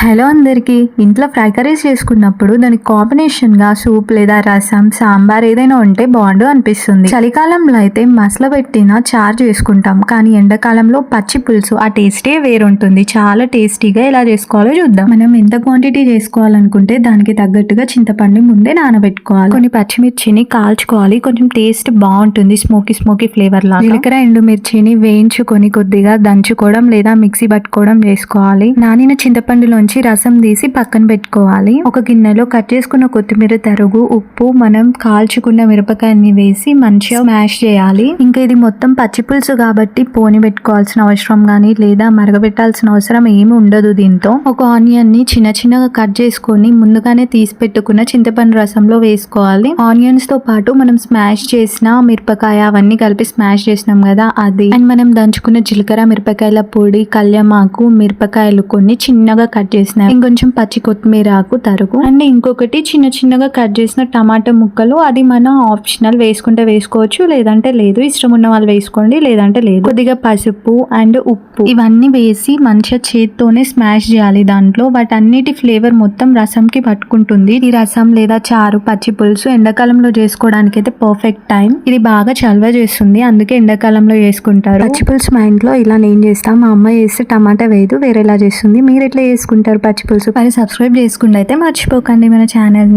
Hello అందరికీ. ఇంట్లో fry curries చేసుకున్నప్పుడు దానికి కాంబినేషన్గా సూప్ లేదా రసం, సాంబార్ ఏదైనా ఉంటే బాగుండు అనిపిస్తుంది. చలికాలంలో అయితే మసల పెట్టిన చారు చేసుకుంటాం, కానీ ఎండాకాలంలో పచ్చి పులుసు ఆ టేస్టే వేరుంటుంది. చాలా టేస్టీగా ఎలా చేసుకోవాలో చూద్దాం. మనం ఎంత క్వాంటిటీ చేసుకోవాలనుకుంటే దానికి తగ్గట్టుగా చింతపండు ముందే నానబెట్టుకోవాలి. కొన్ని పచ్చిమిర్చిని కాల్చుకోవాలి, కొంచెం టేస్ట్ బాగుంటుంది, స్మోకీ ఫ్లేవర్ లాగా. జీలకర్ర, ఎండుమిర్చిని వేయించుకొని కొద్దిగా దంచుకోవడం లేదా మిక్సీ పట్టుకోవడం చేసుకోవాలి. నానిన చింతపండులో రసం తీసి పక్కన పెట్టుకోవాలి. ఒక గిన్నెలో కట్ చేసుకున్న కొత్తిమీర తరుగు, ఉప్పు, మనం కాల్చుకున్న మిరపకాయని వేసి మంచిగా స్మాష్ చేయాలి. ఇంకా ఇది మొత్తం పచ్చి పులుసు కాబట్టి పోని పెట్టుకోవాల్సిన అవసరం గానీ లేదా మరగబెట్టాల్సిన అవసరం ఏమి ఉండదు. దీంతో ఒక ఆనియన్ ని చిన్న చిన్నగా కట్ చేసుకొని ముందుగానే తీసి పెట్టుకున్న చింతపండు రసంలో వేసుకోవాలి. ఆనియన్స్ తో పాటు మనం స్మాష్ చేసిన మిరపకాయ అవన్నీ కలిపి స్మాష్ చేసినాం కదా అది, అండ్ మనం దంచుకున్న జీలకర్ర, మిరపకాయల పొడి, కళ్యామాకు, మిరపకాయలు కొన్ని చిన్నగా కట్ చేసిన ఇంకొంచెం పచ్చి కొత్తిమీర ఆకు తరుగు, అండ్ ఇంకొకటి చిన్న చిన్నగా కట్ చేసిన టమాటా ముక్కలు. అది మన ఆప్షనల్, వేసుకుంటే వేసుకోవచ్చు లేదంటే లేదు. ఇష్టం ఉన్న వాళ్ళు వేసుకోండి లేదంటే లేదు. కొద్దిగా పసుపు అండ్ ఉప్పు ఇవన్నీ వేసి మంచిగా చేత్తోనే స్మాష్ చేయాలి. దాంట్లో వాటన్నిటి ఫ్లేవర్ మొత్తం రసంకి పట్టుకుంటుంది. ఈ రసం లేదా చారు, పచ్చి పులుసు ఎండాకాలంలో చేసుకోవడానికి అయితే పర్ఫెక్ట్ టైం. ఇది బాగా చల్వ చేస్తుంది, అందుకే ఎండాకాలంలో చేసుకుంటారు. పచ్చి పులుసు మా ఇంట్లో ఇలా నేను చేస్తాను, మా అమ్మ చేస్తే టమాటా వేయదు, వేరేలా చేస్తుంది. మీరు ఎట్లా చేసుకుంటారు పచ్చి పులుసు? మరి సబ్స్క్రైబ్ చేసుకుంటే అయితే మర్చిపోకండి మన ఛానల్ని.